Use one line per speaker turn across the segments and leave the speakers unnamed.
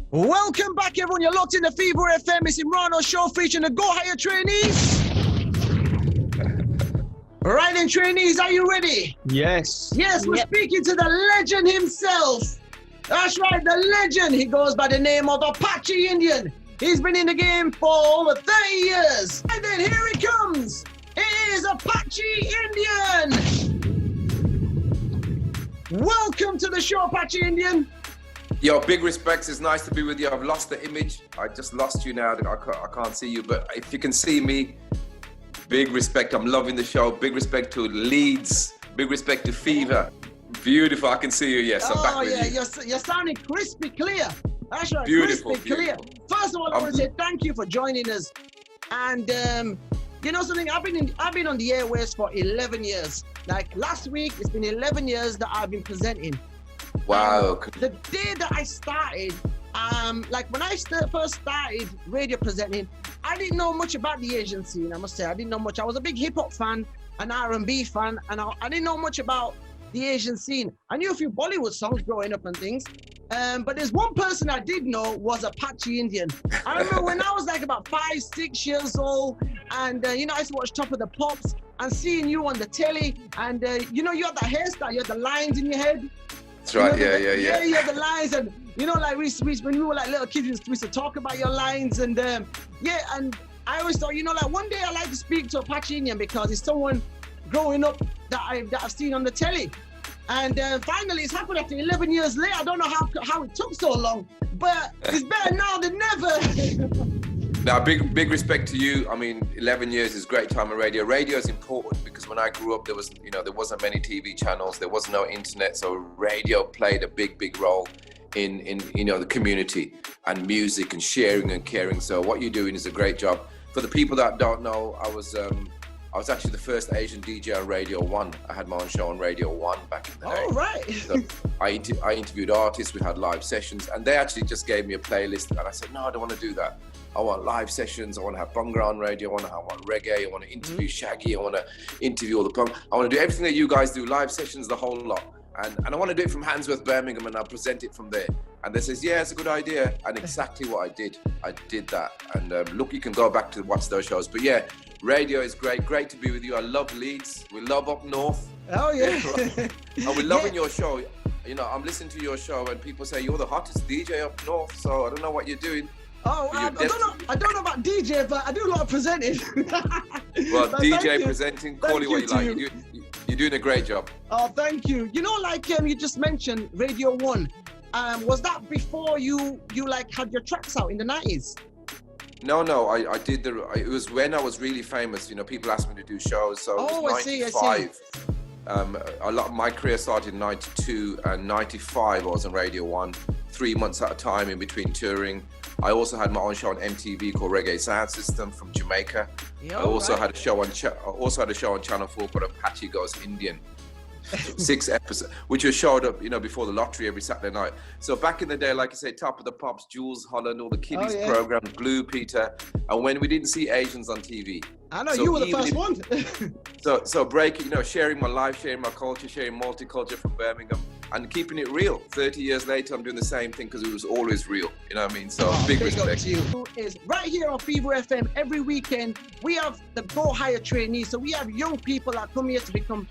Welcome back, everyone. You're locked in the Fever FM. It's Imrano Show featuring the Go Higher Trainees. Right then, trainees, are you ready?
Yes.
Yes, we're speaking to the legend himself. That's right, the legend. He goes by the name of Apachie Indian. He's been in the game for over 30 years. And then here he comes. It is Apachie Indian. Welcome to the show, Apachie Indian.
Yo, big respects. It's nice to be with you. I've lost the image. I just lost you now. I can't see you. But if you can see me, big respect. I'm loving the show. Big respect to Leeds. Big respect to Fever. Beautiful. I can see you. Yes, I'm back with you.
You're sounding crispy clear. That's right.
Beautiful.
Crispy clear. First of all, I want to say thank you for joining us. And you know something? I've been on the airways for 11 years. Like last week, it's been 11 years that I've been presenting.
Wow.
The day that I started, like when I first started radio presenting, I didn't know much about the Asian scene, I must say. I didn't know much. I was a big hip-hop fan, an R&B fan, and I didn't know much about the Asian scene. I knew a few Bollywood songs growing up and things, but there's one person I did know was Apachie Indian. I remember when I was like about 5, 6 years old, and you know, I used to watch Top of the Pops and seeing you on the telly, and you know, you had that hairstyle, you had the lines in your head.
That's right.
You know,
Yeah.
you had the lines, and you know, like when we were like little kids, we used to talk about your lines, and and I always thought, you know, like one day I'd like to speak to Apachie Indian because it's someone growing up that I've seen on the telly. And finally, it's happened after 11 years later. I don't know how it took so long, but it's better now than never.
Now, big respect to you. I mean, 11 years is a great time on radio. Radio is important because when I grew up, there wasn't many TV channels, there was no internet, so radio played a big role in the community and music and sharing and caring. So what you're doing is a great job. For the people that don't know, I was actually the first Asian DJ on Radio 1. I had my own show on Radio 1 back in the day.
Oh, right.
So I interviewed artists, we had live sessions, and they actually just gave me a playlist, and I said, no, I don't want to do that. I want live sessions, I want to have Bhangra on radio, I want reggae, I want to interview Shaggy, I want to interview all the punk. I want to do everything that you guys do, live sessions, the whole lot. And I want to do it from Handsworth, Birmingham, and I'll present it from there. And they says, yeah, it's a good idea. And exactly what I did. I did that. And look, you can go back to watch those shows. But yeah, radio is great to be with you. I love Leeds. We love up north.
Oh, yeah.
And we're loving your show. You know, I'm listening to your show and people say you're the hottest DJ up north. So I don't know what you're doing.
Oh, I don't know about DJ, but I do a lot of presenting.
Well, DJ, presenting, call it what you like. You're doing a great job.
Oh, thank you. You know, like you just mentioned Radio 1. Was that before you like had your tracks out in the 90s?
No, I did it was when I was really famous. You know, people asked me to do shows. So it was 95.
I see.
A lot of my career started in 92 and 95. I was on Radio 1, 3 months at a time in between touring. I also had my own show on MTV called Reggae Sound System from Jamaica. I also had a show on Channel 4 called Apachie Goes Indian. 6 episodes, which was showed up, you know, before the lottery every Saturday night. So back in the day, like I say, Top of the Pops, Jules Holland, all the kiddies programs, Blue Peter, and when we didn't see Asians on TV.
I know, so you were the first one.
so breaking, you know, sharing my life, sharing my culture, sharing multicultural from Birmingham, and keeping it real. 30 years later, I'm doing the same thing because it was always real. You know what I mean? So big respect.
To you. Is right here on Fever FM every weekend. We have the Go Higher Trainees. So we have young people that come here to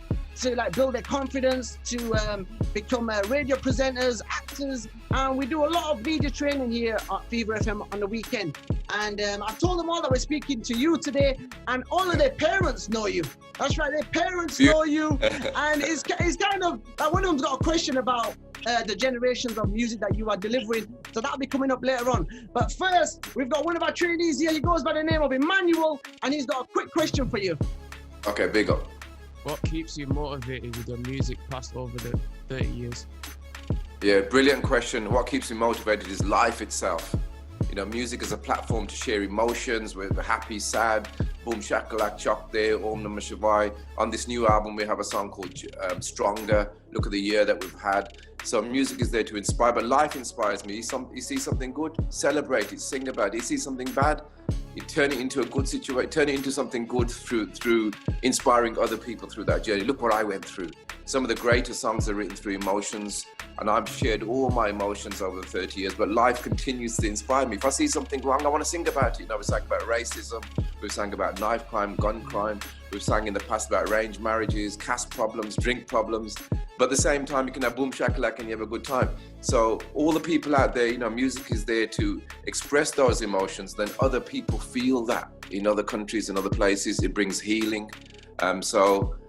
like build their confidence, to become radio presenters, actors, and we do a lot of media training here at Fever FM on the weekend. And I told them all that we're speaking to you today, and all of their parents know you. That's right, their parents know you, and it's kind of like one of them's got a question about the generations of music that you are delivering, so that'll be coming up later on. But first, we've got one of our trainees here. He goes by the name of Emmanuel, and he's got a quick question for you.
Okay, big up.
What keeps you motivated with your music past over the 30 years?
Yeah, brilliant question. What keeps me motivated is life itself. You know, music is a platform to share emotions. We're happy, sad, boom shakalak chok there, om namah shivai. On this new album, we have a song called Stronger. Look at the year that we've had. So music is there to inspire, but life inspires me. You see something good, celebrate it, sing about it. You see something bad, you turn it into a good situation, turn it into something good through inspiring other people through that journey. Look what I went through. some of the greatest songs are written through emotions, and I've shared all my emotions over 30 years, but life continues to inspire me. If I see something wrong, I want to sing about it. You know, we sang about racism, we've sang about knife crime, gun crime, we've sang in the past about arranged marriages, caste problems, drink problems, but at the same time, you can have boom shakalaka and you have a good time. So all the people out there, you know, music is there to express those emotions, then other people feel that in other countries and other places. It brings healing.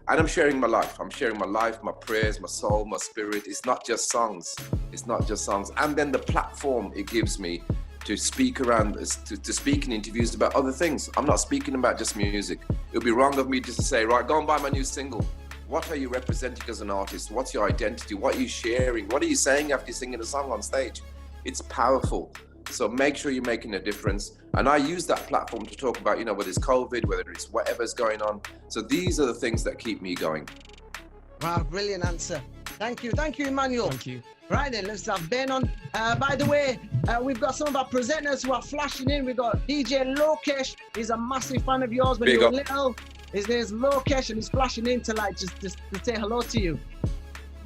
And I'm sharing my life. I'm sharing my life, my prayers, my soul, my spirit. It's not just songs. It's not just songs. And then the platform it gives me to speak around, to speak in interviews about other things. I'm not speaking about just music. It would be wrong of me just to say, right, go and buy my new single. What are you representing as an artist? What's your identity? What are you sharing? What are you saying after you're singing a song on stage? It's powerful. So make sure you're making a difference. And I use that platform to talk about, you know, whether it's COVID, whether it's whatever's going on. So these are the things that keep me going.
Wow, brilliant answer. Thank you, Emmanuel.
Thank you.
Right then, let's have Ben on. By the way, we've got some of our presenters who are flashing in. We've got DJ Lokesh. He's a massive fan of yours when you were little. His name's Lokesh, and he's flashing in to like just to say hello to you.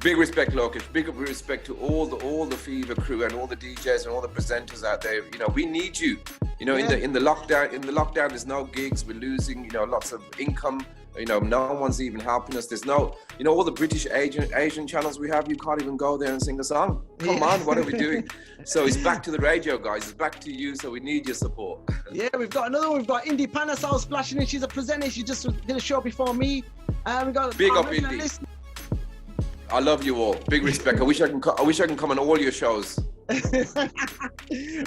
Big respect, Lokesh. Big respect to all the Fever crew and all the DJs and all the presenters out there. You know, we need you. You know, in the lockdown, there's no gigs. We're losing, you know, lots of income. You know, no one's even helping us. There's no, you know, all the British Asian channels we have, you can't even go there and sing a song. Come on, what are we doing? So it's back to the radio, guys. It's back to you. So we need your support. Yeah,
we've got another one. We've got Indy Panasol splashing in. She's a presenter. She just did a show before me. We got
big up, Indy. I love you all. Big respect. I wish I can come on all your shows.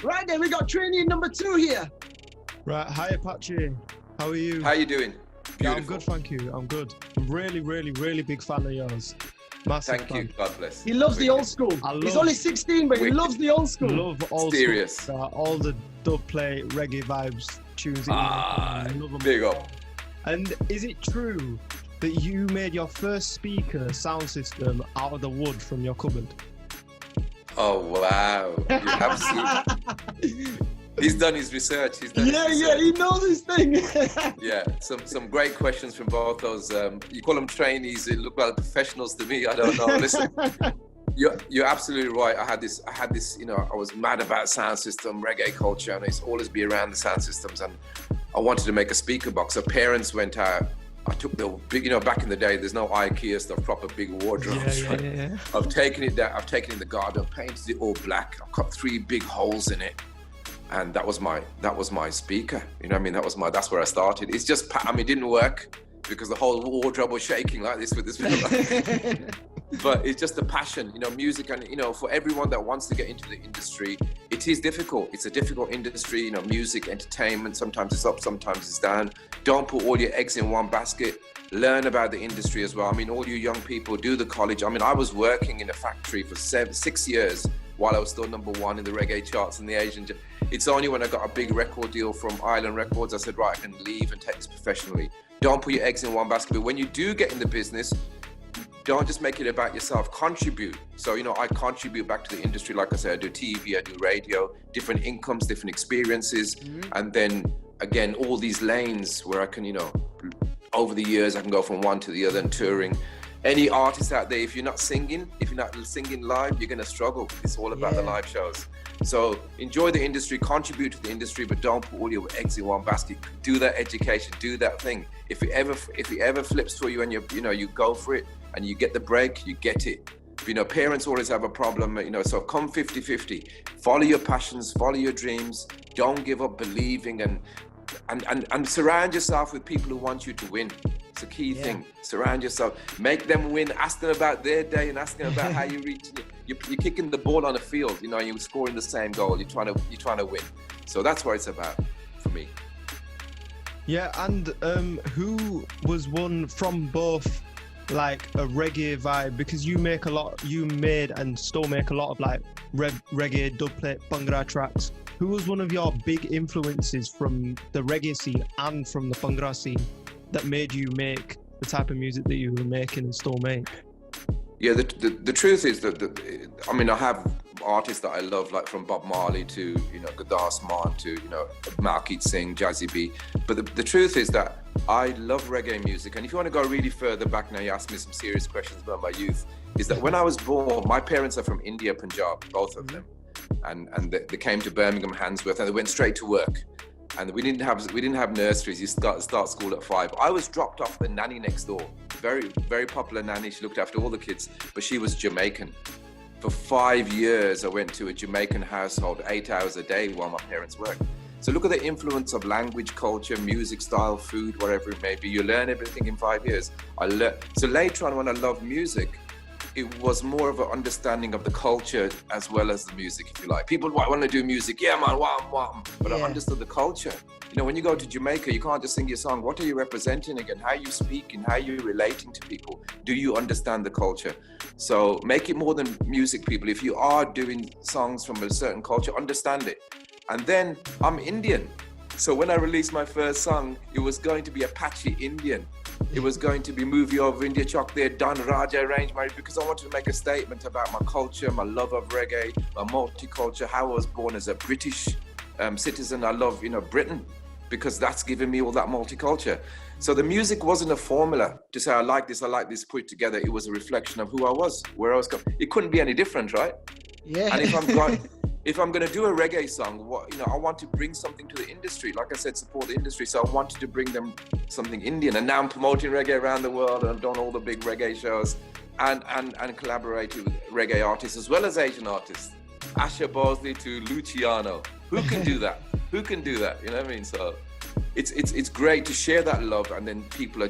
Right then, we got trainee number 2 here.
Right, hi Apache. How are you?
How you doing?
Yeah, I'm good, thank you. I'm good. I'm really big fan of yours. Massive
Thank
fan.
you. God bless.
He loves the old school. He's only 16, but he loves the old school.
Love old
Serious.
school. All the dub play, reggae vibes, tunes.
Big up.
And is it true that you made your first speaker sound system out of the wood from your cupboard?
Oh wow! You have seen. He's done his research.
Yeah, he knows his thing.
Yeah, some great questions from both those. You call them trainees. They look like professionals to me. I don't know. Listen, you're absolutely right. I had this. You know, I was mad about sound system, reggae culture, and it's always be around the sound systems. And I wanted to make a speaker box. So parents went out. I took the big, you know, back in the day, there's no IKEA stuff, proper big wardrobes.
Yeah.
I've taken it down. I've taken it in the garden. I've painted it all black. I've cut 3 big holes in it. And that was my speaker. You know what I mean? That's where I started. It's just, I mean, it didn't work because the whole wardrobe was shaking like this with this. But it's just a passion, you know, music. And, you know, for everyone that wants to get into the industry, it is difficult. It's a difficult industry, you know, music, entertainment. Sometimes it's up, sometimes it's down. Don't put all your eggs in one basket. Learn about the industry as well. I mean, all you young people, do the college. I mean, I was working in a factory for 6 years while I was still #1 in the reggae charts in the Asian. It's only when I got a big record deal from Island Records, I said, right, I can leave and take this professionally. Don't put your eggs in one basket. But when you do get in the business, don't just make it about yourself, contribute. So, you know, I contribute back to the industry. Like I said, I do TV, I do radio, different incomes, different experiences. And then again, all these lanes where I can, you know, over the years, I can go from one to the other and touring. Any artist out there, if you're not singing live, you're gonna struggle. It's all about the live shows. So enjoy the industry, contribute to the industry, but don't put all your eggs in one basket. Do that education, do that thing. If it ever flips for you and you go for it and you get the break, you get it. You know, parents always have a problem, you know, so come 50-50. Follow your passions, follow your dreams, don't give up believing, and surround yourself with people who want you to win. It's a key thing. Surround yourself, make them win, ask them about their day and ask them about how you reach it. You're kicking the ball on a field, you know, you're scoring the same goal, you're trying to win. So that's what it's about for me.
Yeah, and who was one from both, like a reggae vibe, because you made and still make a lot of like reggae, dubplate, bhangra tracks. Who was one of your big influences from the reggae scene and from the bhangra scene that made you make the type of music that you were making and still make?
Yeah, the truth is that I mean, I have artists that I love, like from Bob Marley to, you know, Gurdas Mann to, you know, Malkit Singh, Jazzy B. But the truth is that I love reggae music. And if you want to go really further back now, you asked me some serious questions about my youth, is that when I was born, my parents are from India, Punjab, both of them. And they came to Birmingham, Handsworth, and they went straight to work. And we didn't have nurseries. You start school at 5. I was dropped off the nanny next door. Very, very popular nanny. She looked after all the kids, but she was Jamaican. For 5 years, I went to a Jamaican household 8 hours a day while my parents worked. So look at the influence of language, culture, music, style, food, whatever it may be. You learn everything in 5 years. So later on, when I loved music, it was more of an understanding of the culture as well as the music, if you like. People want to do music, yeah man, wham. But I understood the culture. You know, when you go to Jamaica, you can't just sing your song. What are you representing again? How are you speaking? How are you relating to people? Do you understand the culture? So make it more than music, people. If you are doing songs from a certain culture, understand it. And then I'm Indian. So when I released my first song, it was going to be Apachie Indian. It was going to be Movie Over India, Chok there, Don Raja arranged marriage, because I wanted to make a statement about my culture, my love of reggae, my multicultural, how I was born as a British citizen. I love, you know, Britain, because that's given me all that multiculture. So the music wasn't a formula to say, I like this, put it together. It was a reflection of who I was, where I was coming. It couldn't be any different, right?
Yeah.
And if I'm going to do a reggae song, I want to bring something to the industry. Like I said, support the industry. So I wanted to bring them something Indian. And now I'm promoting reggae around the world. And I've done all the big reggae shows and collaborated with reggae artists as well as Asian artists. Asha Bosley to Luciano. Who can do that? Who can do that? You know what I mean? So it's great to share that love, and then people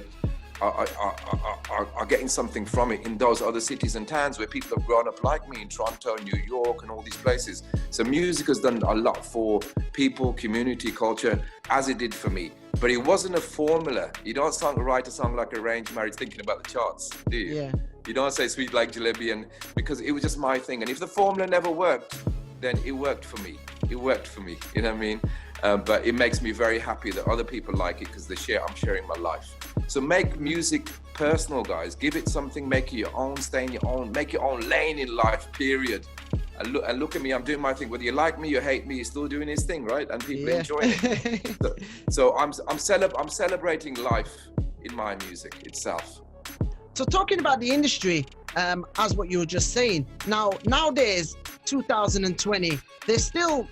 are getting something from it in those other cities and towns where people have grown up like me in Toronto, New York, and all these places. So music has done a lot for people, community, culture, as it did for me. But it wasn't a formula. You don't write a song like Arranged Marriage thinking about the charts, do you?
Yeah.
You don't say Sweet Like Jalebi, because it was just my thing. And if the formula never worked, then it worked for me. It worked for me, you know what I mean? But it makes me very happy that other people like it because I'm sharing my life. So make music personal, guys. Give it something, make it your own, stay in your own, make your own lane in life, period. And look at me, I'm doing my thing. Whether you like me, you hate me, you're still doing his thing, right? And people enjoy it. So I'm celebrating life in my music itself.
So talking about the industry, as what you were just saying, nowadays, 2020, there's still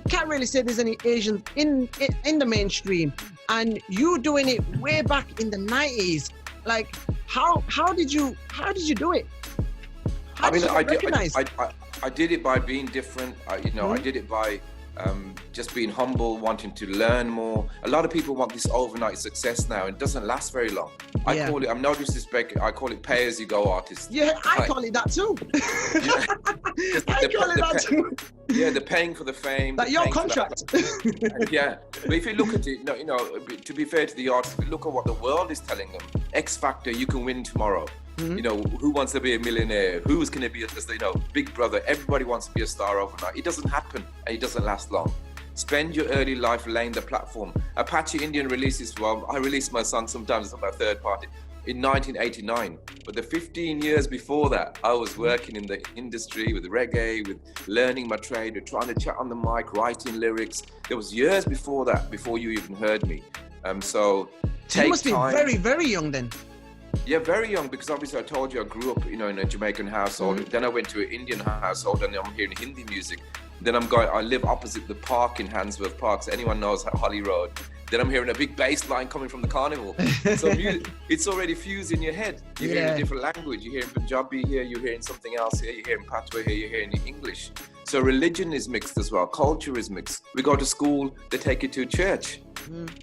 can't really say there's any Asians in the mainstream, and you doing it way back in the 90s. Like, how did you do it?
I did it by being different. I did it by just being humble, wanting to learn more. A lot of people want this overnight success now. It doesn't last very long. I'm no disrespect, I call it pay as you go artist.
Yeah, I call it that too. I call it that too.
Yeah, they're paying for the fame.
Like your contract.
Yeah, but if you look at it, to be fair to the artists, look at what the world is telling them. X Factor, you can win tomorrow. Mm-hmm. You know, who wants to be a millionaire? Who's going to be Big Brother? Everybody wants to be a star overnight. It doesn't happen, and it doesn't last long. Spend your early life laying the platform. Apachie Indian releases, I released my song sometimes on my third party in 1989. But the 15 years before that, I was working in the industry with reggae, with learning my trade, with trying to chat on the mic, writing lyrics. There was years before that, before you even heard me. So
you must be very, very young then.
Yeah, very young, because obviously I told you I grew up, in a Jamaican household. Mm-hmm. Then I went to an Indian household, and I'm hearing Hindi music. Then I live opposite the park in Handsworth Park, so anyone knows Holly Road. Then I'm hearing a big bass line coming from the carnival. So it's already fused in your head. You're hearing a different language. You're hearing Punjabi here, you're hearing something else here, you're hearing Patois here, you're hearing English. So religion is mixed as well, culture is mixed. We go to school, they take you to church.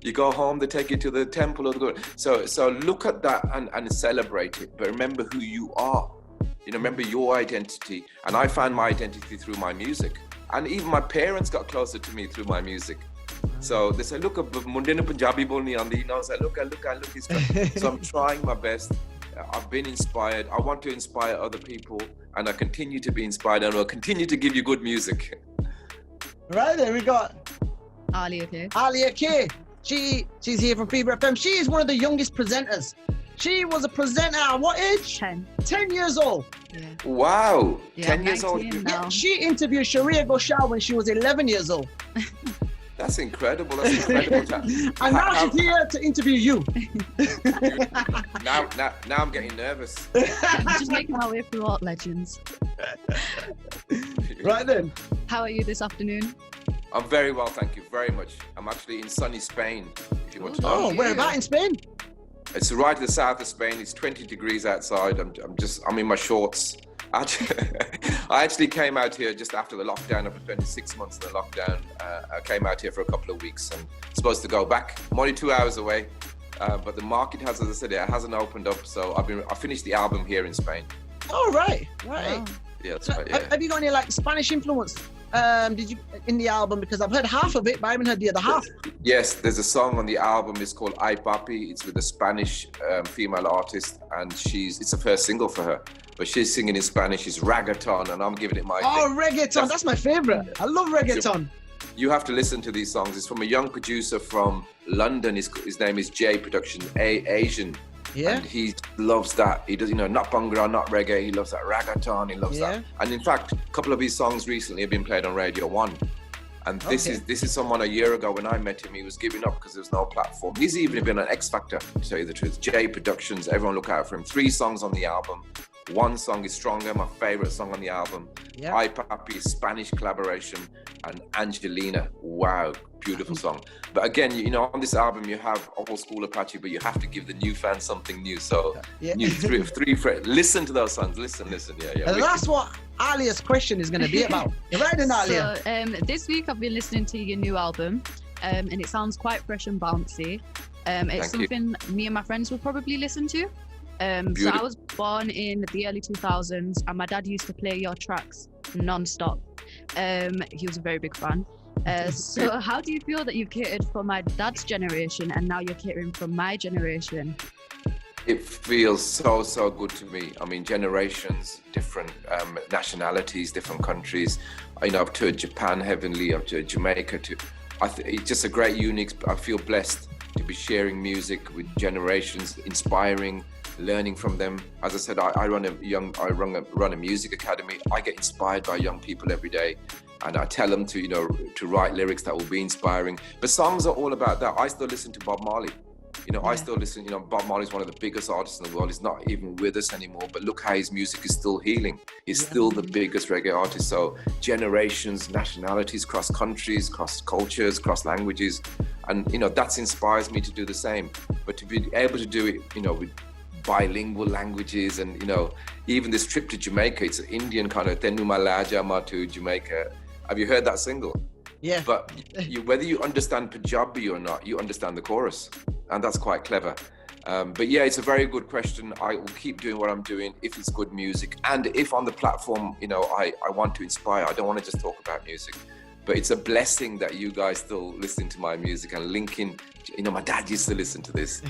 You go home, they take you to the temple of the God. So look at that and celebrate it, but remember who you are. Remember your identity. And I found my identity through my music. And even my parents got closer to me through my music. So they say, look, Munde nu Punjabi bolni aandi. I say, look. So I'm trying my best. I've been inspired. I want to inspire other people, and I continue to be inspired, and I'll continue to give you good music.
Right, then we got
Aaliyah K.
Aaliyah K. She's here from Fever FM. She is one of the youngest presenters. She was a presenter at what age?
10.
10 years old.
Yeah.
Wow,
Yeah,
10 years old.
19 now.
Yeah, she interviewed Sharia Kaushal when she was 11 years old.
That's incredible. That's incredible.
And now she's here to interview you.
now I'm getting nervous.
I'm just making my way through all legends.
Right then.
How are you this afternoon?
I'm very well, thank you very much. I'm actually in sunny Spain, if you want to know.
Oh, where about in Spain?
It's right to the south of Spain. It's 20 degrees outside. I'm in my shorts. I actually came out here just after the lockdown. I've been 6 months in the lockdown. I came out here for a couple of weeks and supposed to go back. I'm only 2 hours away, but the market has, as I said, it hasn't opened up. So I finished the album here in Spain.
Oh, right.
Wow.
Yeah, that's
So
right. Yeah.
have you got any like Spanish influence? Did you in the album? Because I've heard half of it, but I haven't heard the other half.
Yes, there's a song on the album. It's called Apachie. It's with a Spanish female artist, and it's the first single for her. But she's singing in Spanish. It's reggaeton, and I'm giving it my
Oh,
thing.
reggaeton. That's my favorite. I love reggaeton.
You have to listen to these songs. It's from a young producer from London. His name is J Production, Asian.
Yeah.
And he loves that. He does, not bhangra, not reggae. He loves that reggaeton. He loves that. And in fact, a couple of his songs recently have been played on Radio 1. And this is someone a year ago when I met him, he was giving up because there was no platform. He's even been on X Factor, to tell you the truth. J Productions, everyone look out for him. 3 songs on the album. One song is Stronger, my favorite song on the album.
Yeah.
Apachie, Spanish collaboration, and Angelina. Wow, beautiful song. But again, on this album you have old school Apache, but you have to give the new fans something new. So new three listen to those songs. Listen. Yeah.
And that's what Aaliyah's question is going to be about. You're right, Aaliyah.
So this week I've been listening to your new album, and it sounds quite fresh and bouncy. It's something me and my friends will probably listen to. So I was born in the early 2000s, and my dad used to play your tracks non-stop. He was a very big fan. So how do you feel that you've catered for my dad's generation and now you're catering for my generation?
It feels so good to me. I mean, generations, different nationalities, different countries. I've toured Japan heavily, I've toured Jamaica. It's just a great, unique. I feel blessed to be sharing music with generations, inspiring, learning from them. As I said, I run a music academy. I get inspired by young people every day, and I tell them to write lyrics that will be inspiring. But songs are all about that. I still listen to Bob Marley. I still listen. Bob Marley's one of the biggest artists in the world. He's not even with us anymore, but look how his music is still healing. He's still the biggest reggae artist. So generations, nationalities, cross countries, cross cultures, cross languages, and that inspires me to do the same. But to be able to do it, with bilingual languages, and even this trip to Jamaica, it's an Indian kind of Tenu Malaja to Jamaica. Have you heard that single?
Yeah.
But whether you understand Punjabi or not, you understand the chorus, and that's quite clever. But yeah, it's a very good question. I will keep doing what I'm doing if it's good music, and if on the platform, I want to inspire. I don't want to just talk about music, but it's a blessing that you guys still listen to my music and linking. My dad used to listen to this,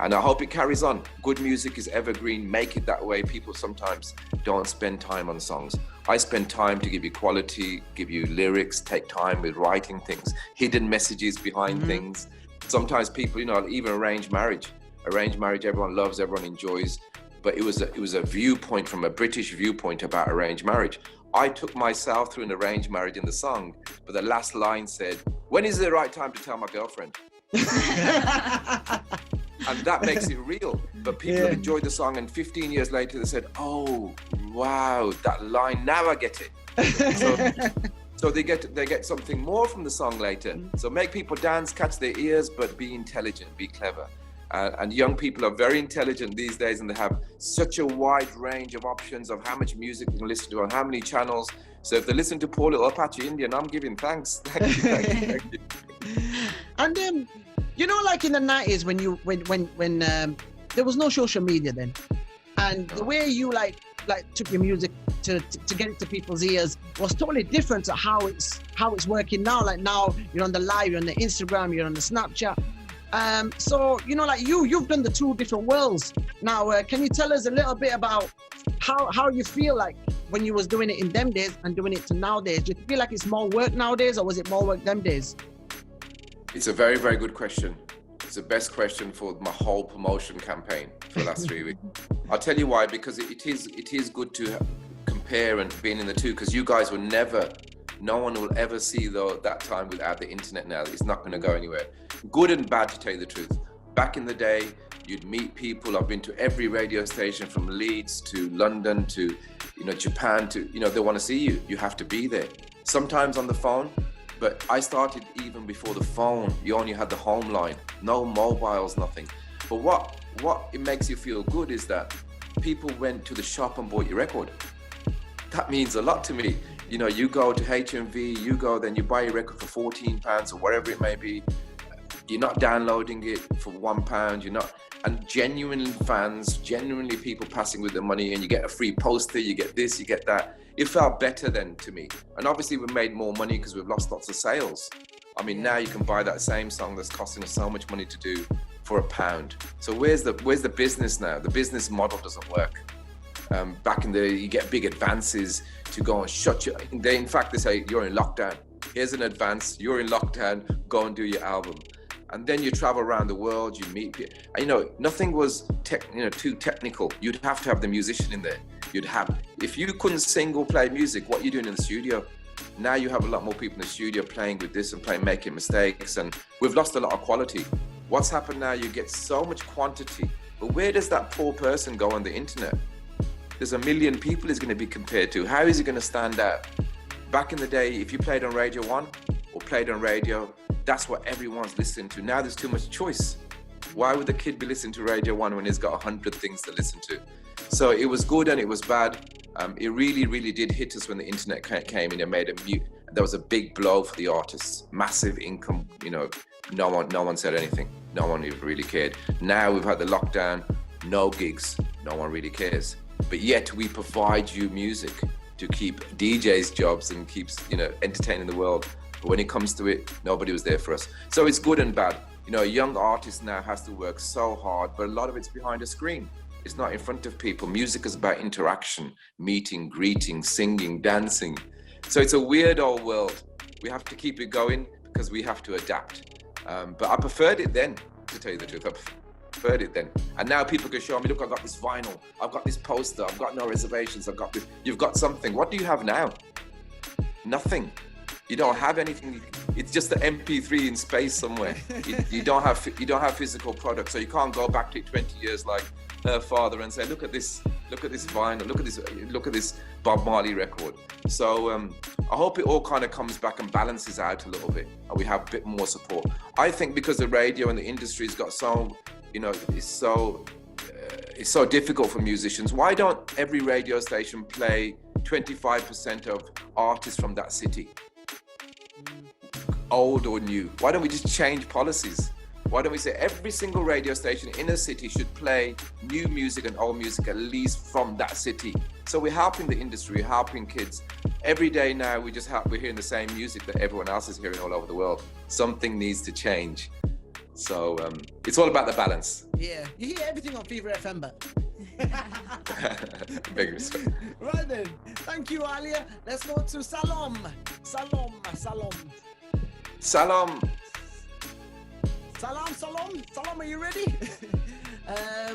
and I hope it carries on. Good music is evergreen. Make it that way. People sometimes don't spend time on songs. I spend time to give you quality, give you lyrics, take time with writing things, hidden messages behind things. Sometimes people, even arranged marriage, everyone loves, everyone enjoys. But it was a viewpoint from a British viewpoint about arranged marriage. I took myself through an arranged marriage in the song, but the last line said, "When is the right time to tell my girlfriend?" And that makes it real. But people have enjoyed the song, and 15 years later they said, "Oh, wow, that line, now I get it." So they get something more from the song later. So make people dance, catch their ears, but be intelligent, be clever. And young people are very intelligent these days, and they have such a wide range of options of how much music they can listen to on how many channels. So if they listen to poor little Apachie Indian, I'm giving thanks. Thank you.
And like in the 90s when there was no social media then, and the way you like took your music to get it to people's ears was totally different to how it's working now. Like now you're on the live, you're on the Instagram, you're on the Snapchat. So you've done the 2 different worlds. Now, can you tell us a little bit about how you feel like when you was doing it in them days and doing it to nowadays? Do you feel like it's more work nowadays, or was it more work them days?
It's a very, very good question. It's the best question for my whole promotion campaign for the last 3 weeks. I'll tell you why, because it is good to compare and being in the two, because you guys will never, no one will ever see that time without the internet now. It's not going to go anywhere. Good and bad, to tell you the truth. Back in the day, you'd meet people. I've been to every radio station from Leeds to London to, Japan to, they want to see you. You have to be there. Sometimes on the phone, but I started even before the phone. You only had the home line, no mobiles, nothing. But what it makes you feel good is that people went to the shop and bought your record. That means a lot to me. You go to HMV, then you buy your record for £14 or whatever it may be. You're not downloading it for £1. And genuine fans, genuinely people passing with the money, and you get a free poster, you get this, you get that. It felt better then to me. And obviously we've made more money because we've lost lots of sales. I mean, now you can buy that same song that's costing us so much money to do for £1. So where's the business now? The business model doesn't work. Back in the day, you get big advances to go and shut you. In fact, they say, you're in lockdown. Here's an advance, you're in lockdown, go and do your album. And then you travel around the world, you meet people. Nothing was too technical. You'd have to have the musician in there. If you couldn't sing or play music, what are you doing in the studio? Now you have a lot more people in the studio playing with this and making mistakes, and we've lost a lot of quality. What's happened now, you get so much quantity, but where does that poor person go on the internet? There's 1 million people he's going to be compared to. How is he going to stand out? Back in the day, if you played on Radio 1 or played on radio, that's what everyone's listening to. Now there's too much choice. Why would the kid be listening to Radio 1 when he's got 100 things to listen to? So it was good and it was bad. It really, really did hit us when the internet came in and made a mute. There was a big blow for the artists, massive income. No one said anything. No one even really cared. Now we've had the lockdown, no gigs, no one really cares. But yet we provide you music to keep DJs jobs and keeps, entertaining the world. But when it comes to it, nobody was there for us. So it's good and bad. A young artist now has to work so hard, but a lot of it's behind a screen. It's not in front of people. Music is about interaction, meeting, greeting, singing, dancing. So it's a weird old world. We have to keep it going because we have to adapt. But I preferred it then, to tell you the truth. I preferred it then. And now people can show me, look, I've got this vinyl, I've got this poster, I've got no reservations, I've got this. You've got something. What do you have now? Nothing. You don't have anything. It's just the MP3 in space somewhere. You don't have physical products, so you can't go back to 20 years like her father and say, look at this vinyl, look at this Bob Marley record. So I hope it all kind of comes back and balances out a little bit, and we have a bit more support. I think because the radio and the industry's got so, it's so difficult for musicians. Why don't every radio station play 25% of artists from that city? Old or new? Why don't we just change policies? Why don't we say every single radio station in a city should play new music and old music at least from that city? So we're helping the industry, we're helping kids. Every day now we're hearing the same music that everyone else is hearing all over the world. Something needs to change. So it's all about the balance.
Yeah, you hear everything on Fever FM, but
big respect.
Right then, thank you, Aaliyah. Let's go to Salum. Salum, are you ready?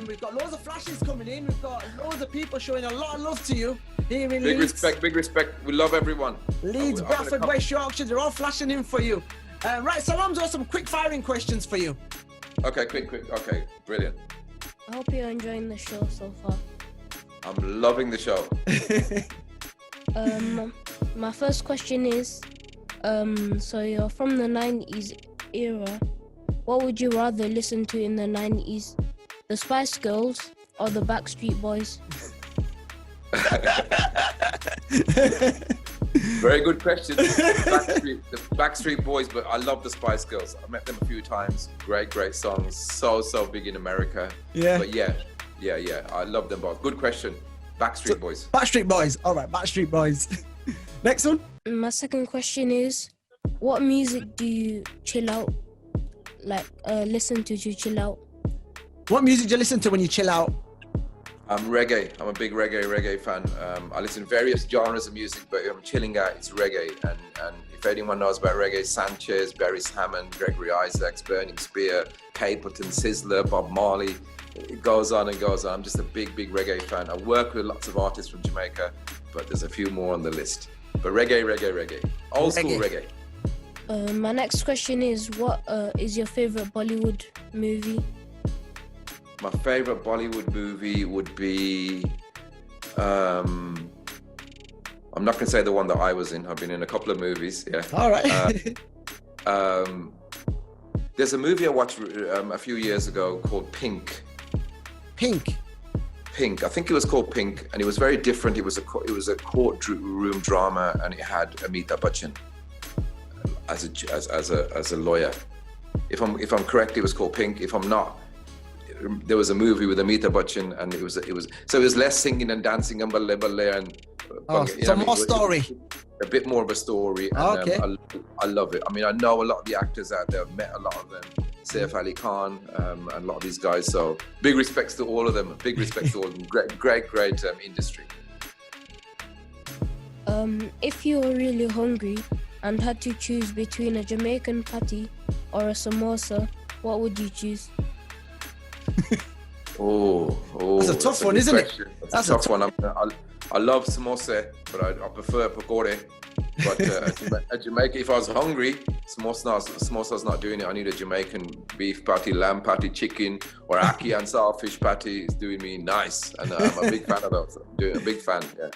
We've got loads of flashes coming in. We've got loads of people showing a lot of love to you here in Leeds.
Big respect. We love everyone.
Leeds, Bradford, West Yorkshire, they're all flashing in for you. Right, Salam's got some quick firing questions for you.
Okay, quick. Okay, brilliant.
I hope you're enjoying the show so far.
I'm loving the show.
My first question is, so you're from the 90s era. What would you rather listen to in the 90s? The Spice Girls or the Backstreet Boys?
Very good question. The Backstreet Boys, but I love the Spice Girls. I met them a few times. Great songs. So big in America.
Yeah.
But yeah. I love them both. Good question. Backstreet Boys.
Backstreet Boys. All right, Backstreet Boys. Next one.
My second question is, what music do you chill out? Listen to chill out?
What music do you listen to when you chill out?
Reggae. I'm a big reggae fan. I listen to various genres of music, but I'm chilling out. It's reggae, and if If anyone knows about reggae, Sanchez, Barry Hammond, Gregory Isaacs, Burning Spear, Capleton, Sizzler, Bob Marley. It goes on and goes on. I'm just a big reggae fan. I work with lots of artists from Jamaica, but there's a few more on the list. But reggae. Old school reggae.
My next question is, what is your favorite Bollywood movie?
My favorite Bollywood movie would be, I'm not going to say the one that I was in. I've been in a couple of movies, yeah.
All right.
There's a movie I watched a few years ago called Pink.
Pink.
I think it was called Pink, and it was very different. It was a courtroom drama, and it had Amitabh Bachchan as a lawyer. If I'm correct, it was called Pink. If I'm not, there was a movie with Amitabh Bachchan, and it was less singing and dancing and balle and.
More story.
A bit more of a story, and
okay.
I love it. I mean, I know a lot of the actors out there. I've met a lot of them. Saif Ali Khan, and a lot of these guys. So big respects to all of them. Great industry.
If you were really hungry and had to choose between a Jamaican patty or a samosa, what would you choose?
That's
a tough one, isn't it?
That's a tough one. I love samosa, but I prefer pakore. But at Jamaica, if I was hungry, samosa's not doing it. I need a Jamaican beef patty, lamb patty, chicken, or ackee and saltfish patty. It's doing me nice, and I'm a big fan of those. I'm a big fan, yeah.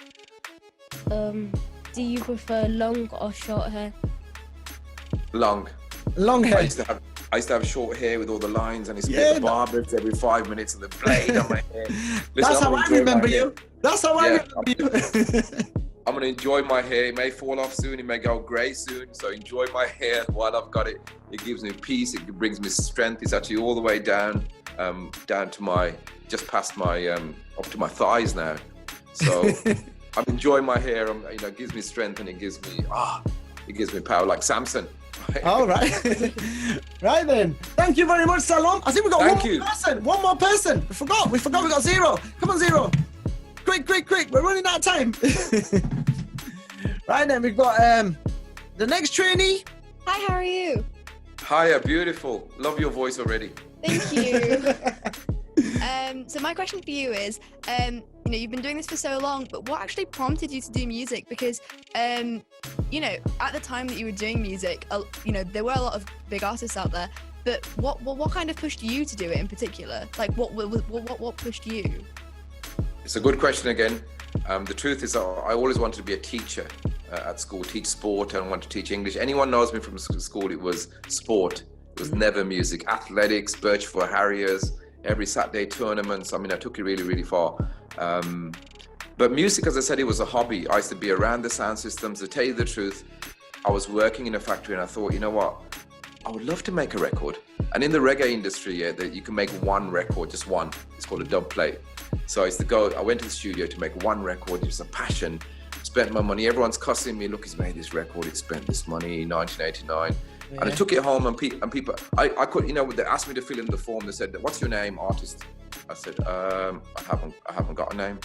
Do you prefer long or short hair?
Long hair. I used to have short hair with all the lines, and it's the barbers every 5 minutes and the blade on my hair. Listen,
that's how I remember you. That's how I remember you.
I'm going to enjoy my hair. It may fall off soon. It may go grey soon. So enjoy my hair while I've got it. It gives me peace. It brings me strength. It's actually all the way down to just past my, up to my thighs now. So I'm enjoying my hair. It gives me strength, and it gives me power, like Samson.
All right. Right then. Thank you very much, Salum. I think we got one more person. We forgot. We got Zero. Come on, Zero. Quick. We're running out of time. Right then, we've got the next trainee.
Hi, how are you?
Hiya, beautiful. Love your voice already.
Thank you. So my question for you is, you've been doing this for so long, but what actually prompted you to do music? Because, at the time that you were doing music, there were a lot of big artists out there, but what kind of pushed you to do it in particular? Like, what pushed you?
It's a good question again. The truth is, I always wanted to be a teacher at school, teach sport, and I wanted to teach English. Anyone knows me from school, it was sport. It was never music. Athletics, Birchford Harriers, every Saturday tournaments. I mean, I took it really, really far. But music, as I said, it was a hobby. I used to be around the sound systems. To tell you the truth, I was working in a factory, and I thought, you know what? I would love to make a record. And in the reggae industry, you can make one record, just one. It's called a dub plate. So I went to the studio to make one record. It was a passion. Spent my money. Everyone's cussing me. Look, he's made this record. He spent this money in 1989. Yeah. And I took it home, and people, I could, they asked me to fill in the form. They said, "What's your name, artist?" I said, "I haven't got a name."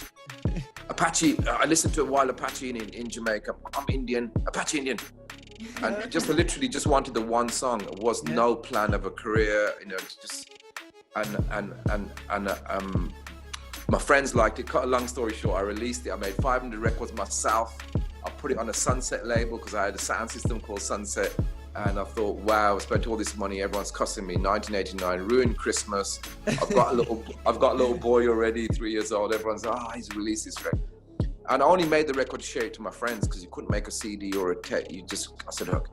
Apache. I listened to a while Apache in Jamaica. I'm Indian. Apachie Indian. And just literally just wanted the one song. It was no plan of a career, my friends liked it. Cut a long story short, I released it. I made 500 records myself. I put it on a Sunset label because I had a sound system called Sunset. And I thought, wow, I spent all this money. Everyone's cussing me. 1989, ruined Christmas. I've got a little boy already, 3 years old. Everyone's, he's released this record. And I only made the record to share it to my friends because you couldn't make a CD or a tape. I said, look,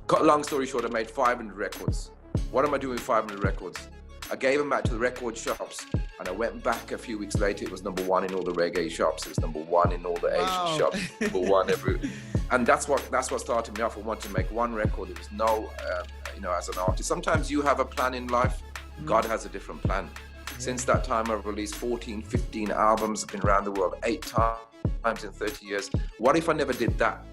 cut a long story short, I made 500 records. What am I doing with 500 records? I gave them out to the record shops, and I went back a few weeks later. It was number one in all the reggae shops. It was number one in all the Asian shops. Number one and that's what started me off. I wanted to make one record. There was no, as an artist. Sometimes you have a plan in life. God has a different plan. Since that time, I've released 14, 15 albums. I've been around the world 8 times in 30 years. What if I never did that?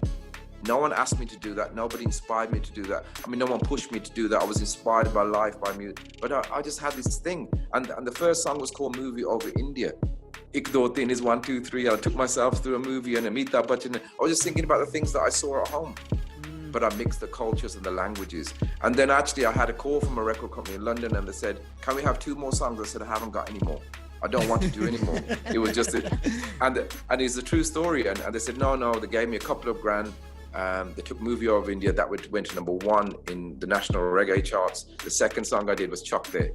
No one asked me to do that. Nobody inspired me to do that. I mean, no one pushed me to do that. I was inspired by life, by music. But I just had this thing. And the first song was called Movie Over India. Ik do tin is 1, 2, 3. I took myself through a movie and Amitabh Bachchan. I was just thinking about the things that I saw at home. but I mixed the cultures and the languages. And then actually I had a call from a record company in London, and they said, can we have 2 more songs? I said, I haven't got any more. I don't want to do any more. It was just, and it's a true story. And they said, no, they gave me a couple of grand. They took Movie Over India, that went to #1 in the national reggae charts. The second song I did was Chuck Day.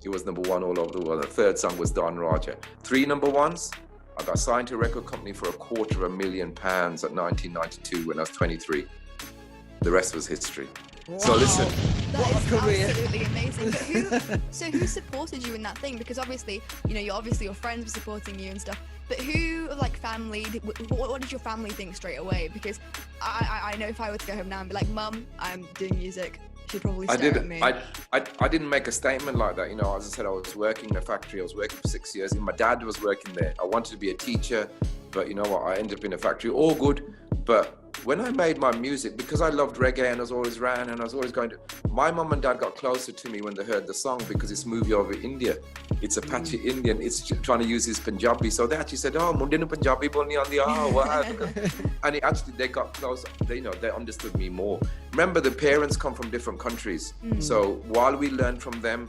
It was #1 all over the world. The third song was Don Raja. 3 #1s. I got signed to a record company for £250,000 at 1992 when I was 23. The rest was history.
Wow.
So listen.
That
What a
is
career.
absolutely amazing. But who supported you in that thing? Because obviously, your friends were supporting you and stuff. But who, like family, what did your family think straight away? Because I know if I were to go home now and be like, Mum, I'm doing music, she'd probably stare at me.
I didn't make a statement like that. As I said, I was working in a factory. I was working for 6 years. My dad was working there. I wanted to be a teacher, but you know what? I ended up in a factory. All good, but when I made my music, because I loved reggae and I was always around and I was always going to, my mum and dad got closer to me when they heard the song because it's Movie Over India. It's Apachie Indian. It's trying to use his Punjabi. So they actually said, oh, Mundinu Punjabi bolni aandi, wow. And they got close. They understood me more. Remember, the parents come from different countries. So while we learn from them,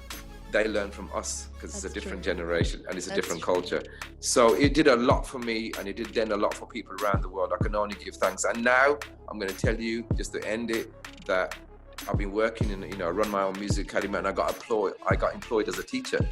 they learn from us, because it's a different generation and it's a different culture. So it did a lot for me, and it did then a lot for people around the world. I can only give thanks. And now I'm going to tell you, just to end it, that I've been working in, I run my own music academy, and I got employed as a teacher,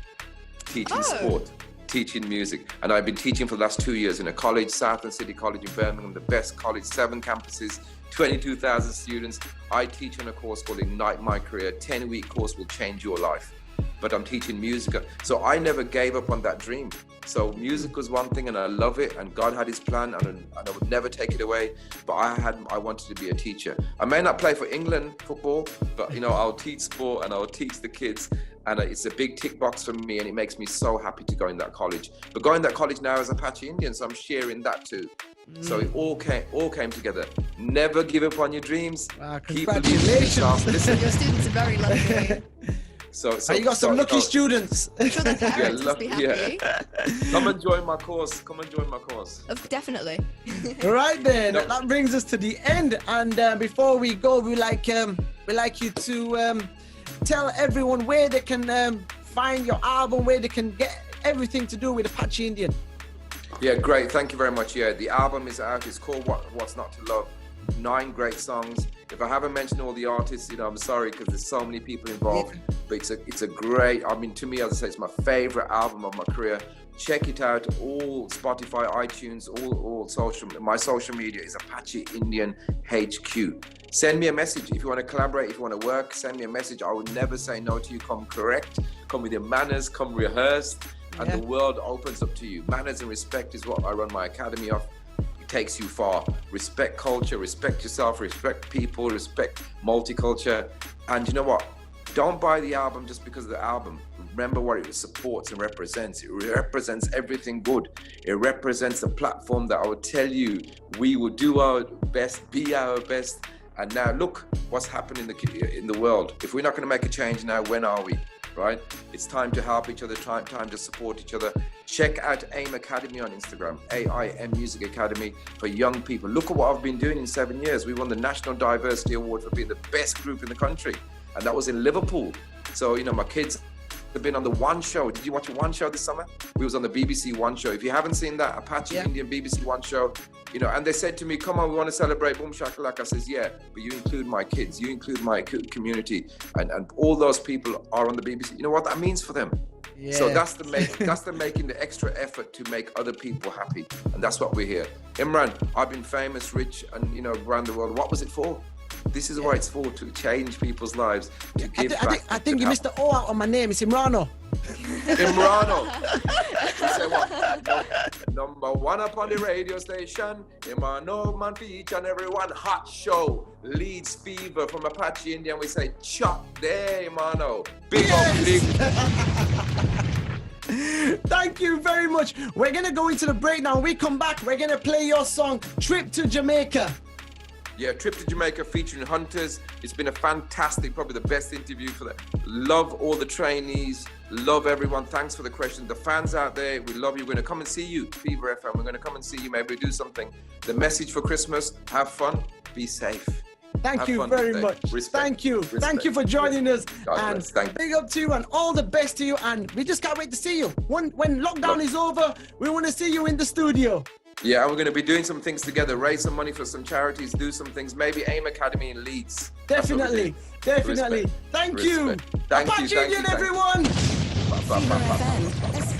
teaching sport, teaching music. And I've been teaching for the last 2 years in a college, Southern City College in Birmingham, the best college, 7 campuses, 22,000 students. I teach on a course called Ignite My Career. 10-week course will change your life. But I'm teaching music. So I never gave up on that dream. So music was one thing, and I love it, and God had his plan, and I would never take it away. But I wanted to be a teacher. I may not play for England football, but I'll teach sport and I'll teach the kids. And it's a big tick box for me, and it makes me so happy to go in that college. But going that college now as Apachie Indian, so I'm sharing that too. So it all came together. Never give up on your dreams. Keep believing in yourself. Listen.
Your students are very lucky.
So
you got some lucky students.
I'm sure their parents must be happy.
Come and join my course.
Definitely.
Right then, that brings us to the end. And before we go, we like you to tell everyone where they can find your album, where they can get everything to do with Apachie Indian.
Yeah, great. Thank you very much. Yeah, the album is out. It's called What's Not to Love. 9 great songs. If I haven't mentioned all the artists, I'm sorry, because there's so many people involved. But it's a great, to me, as I say, it's my favorite album of my career. Check it out. All Spotify, iTunes, all social. My social media is Apachie Indian HQ. Send me a message if you want to collaborate. If you want to work, send me a message. I would never say no to you. Come correct. Come with your manners. Come rehearsed, and the world opens up to you. Manners and respect is what I run my academy off. Takes you far. Respect culture, respect yourself, respect people, respect multiculture. And you know what? Don't buy the album just because of the album. Remember what it supports and represents. It represents everything good. It represents a platform that I would tell you we will do our best, be our best. And now look what's happening in the world. If we're not going to make a change now, when are we? Right? It's time to help each other, time to support each other. Check out AIM Academy on Instagram, AIM Music Academy for young people. Look at what I've been doing in 7 years. We won the National Diversity Award for being the best group in the country. And that was in Liverpool. So, my kids have been on the One Show. Did you watch the One Show this summer? We was on the BBC One Show. If you haven't seen that, Apachie Indian BBC One Show, and they said to me, come on, we want to celebrate Boom Shakalaka. I says, yeah, but you include my kids, you include my community, and all those people are on the BBC. You know what that means for them? Yeah. So that's the making the extra effort to make other people happy. And that's what we're here. Imran, I've been famous, rich, and around the world. What was it for? This is what it's for, to change people's lives, to give back.
I think you missed the O out on my name. It's Imrano.
Imrano. Say what? Number 1 up on the radio station. Imrano, man, for each and every one. Hot show. Leeds Fever from Apachie Indian. We say, chop there, Imrano. Big up, big.
Thank you very much. We're going to go into the break now. When we come back, we're going to play your song, Trip to Jamaica.
Yeah, Trip to Jamaica featuring Hunters. It's been a fantastic, probably the best interview for that. Love all the trainees. Love everyone. Thanks for the question. The fans out there, we love you. We're going to come and see you, Fever FM. We're going to come and see you. Maybe do something. The message for Christmas, have fun, be safe.
Thank you very much.
Respect.
Thank you.
Respect.
Thank you for joining us.
God bless. Thank you.
Big up to you and all the best to you. And we just can't wait to see you. When lockdown is over, we want to see you in the studio.
Yeah, we're going to be doing some things together, raise some money for some charities, do some things, maybe AIM Academy in Leeds.
Definitely. Thank you.
Thank
Apachie
you.
Indian, everyone.
Bye, bye, bye, bye, bye.